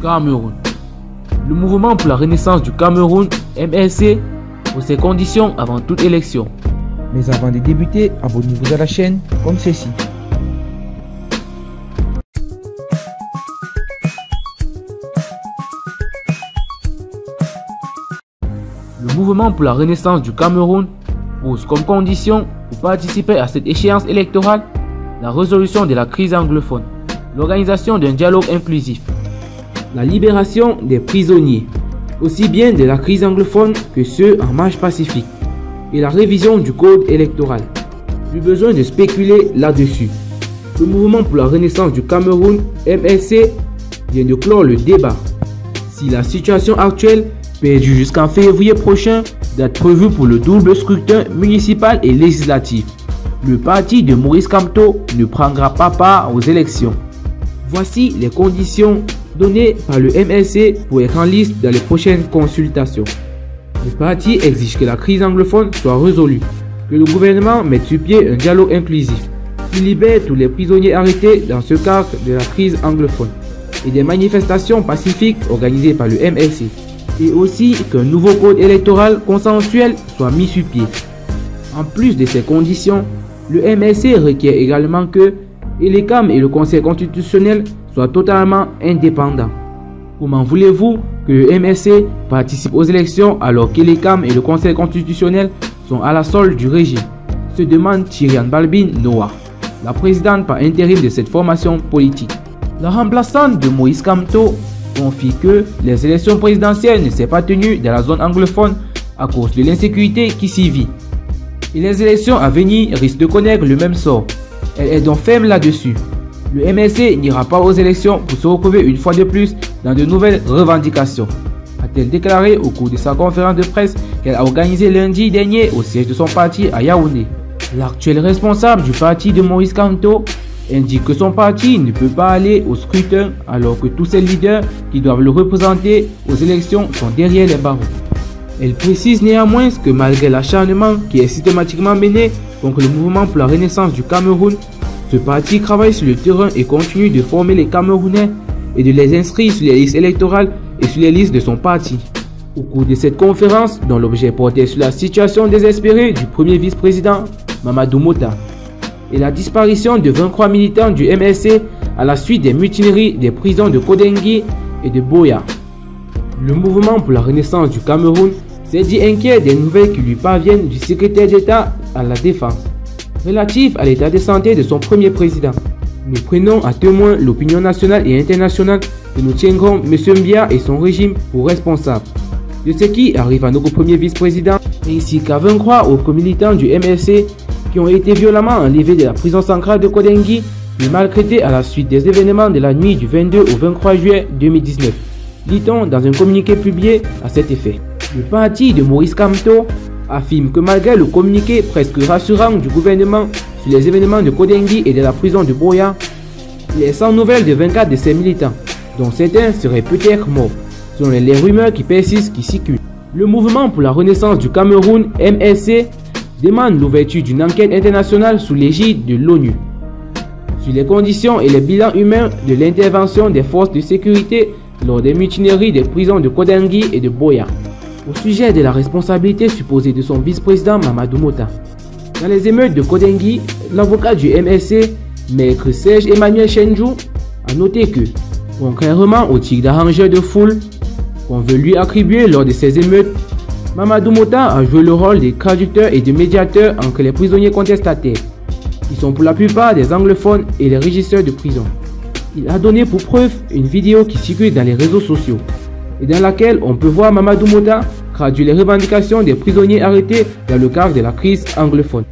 Cameroun. Le mouvement pour la renaissance du Cameroun, MLC, pour ses conditions avant toute élection. Mais avant de débuter, abonnez-vous à la chaîne comme ceci. Le mouvement pour la renaissance du Cameroun pose comme condition pour participer à cette échéance électorale la résolution de la crise anglophone, l'organisation d'un dialogue inclusif, la libération des prisonniers, aussi bien de la crise anglophone que ceux en marche pacifique, et la révision du code électoral. Plus besoin de spéculer là-dessus. Le mouvement pour la renaissance du Cameroun, MLC, vient de clore le débat. Si la situation actuelle perdure jusqu'en février prochain, date prévue pour le double scrutin municipal et législatif, le parti de Maurice Kamto ne prendra pas part aux élections. Voici les conditions données par le MLC pour être en liste dans les prochaines consultations. Le parti exige que la crise anglophone soit résolue, que le gouvernement mette sur pied un dialogue inclusif, qu'il libère tous les prisonniers arrêtés dans ce cadre de la crise anglophone, et des manifestations pacifiques organisées par le MLC, et aussi qu'un nouveau code électoral consensuel soit mis sur pied. En plus de ces conditions, le MLC requiert également que l'ECAM et le Conseil constitutionnel soient totalement indépendants. Comment voulez-vous que le MLC participe aux élections alors que l'ECAM et le Conseil constitutionnel sont à la solde du régime? Se demande Tyrian Balbine Noah, la présidente par intérim de cette formation politique. La remplaçante de Maurice Kamto confie que les élections présidentielles ne s'est pas tenues dans la zone anglophone à cause de l'insécurité qui s'y vit. Et les élections à venir risquent de connaître le même sort. Elle est donc ferme là-dessus. Le MLC n'ira pas aux élections pour se retrouver une fois de plus dans de nouvelles revendications, a-t-elle déclaré au cours de sa conférence de presse qu'elle a organisée lundi dernier au siège de son parti à Yaoundé. L'actuel responsable du parti de Maurice Kamto indique que son parti ne peut pas aller au scrutin alors que tous ses leaders qui doivent le représenter aux élections sont derrière les barreaux. Elle précise néanmoins que malgré l'acharnement qui est systématiquement mené contre le mouvement pour la renaissance du Cameroun, ce parti travaille sur le terrain et continue de former les Camerounais et de les inscrire sur les listes électorales et sur les listes de son parti. Au cours de cette conférence, dont l'objet portait sur la situation désespérée du premier vice-président Mamadou Mota et la disparition de 23 militants du MLC à la suite des mutineries des prisons de Kodengui et de Boya, le mouvement pour la renaissance du Cameroun s'est dit inquiet des nouvelles qui lui parviennent du secrétaire d'État à la Défense relatif à l'état de santé de son premier président. Nous prenons à témoin l'opinion nationale et internationale et nous tiendrons M. Mbia et son régime pour responsables de ce qui arrive à notre premier vice-président ainsi qu'à 23 autres militants du MLC qui ont été violemment enlevés de la prison centrale de Kodengui et maltraités à la suite des événements de la nuit du 22 au 23 juillet 2019. Lit-on dans un communiqué publié à cet effet. Le parti de Maurice Kamto affirme que malgré le communiqué presque rassurant du gouvernement sur les événements de Kodengui et de la prison de Boya, il est sans nouvelles de 24 de ses militants, dont certains seraient peut-être morts, selon les rumeurs qui persistent qui circulent. Le mouvement pour la renaissance du Cameroun, MLC, demande l'ouverture d'une enquête internationale sous l'égide de l'ONU sur les conditions et les bilans humains de l'intervention des forces de sécurité lors des mutineries des prisons de Kodengui et de Boya, au sujet de la responsabilité supposée de son vice-président Mamadou Mota. Dans les émeutes de Kodengui, l'avocat du MLC, maître Serge Emmanuel Chenjou, a noté que, contrairement au tir d'arrangeur de foule qu'on veut lui attribuer lors de ces émeutes, Mamadou Mota a joué le rôle de traducteur et de médiateur entre les prisonniers contestataires, qui sont pour la plupart des anglophones et les régisseurs de prison. Il a donné pour preuve une vidéo qui circule dans les réseaux sociaux et dans laquelle on peut voir Mamadou Mota traduire les revendications des prisonniers arrêtés dans le cadre de la crise anglophone.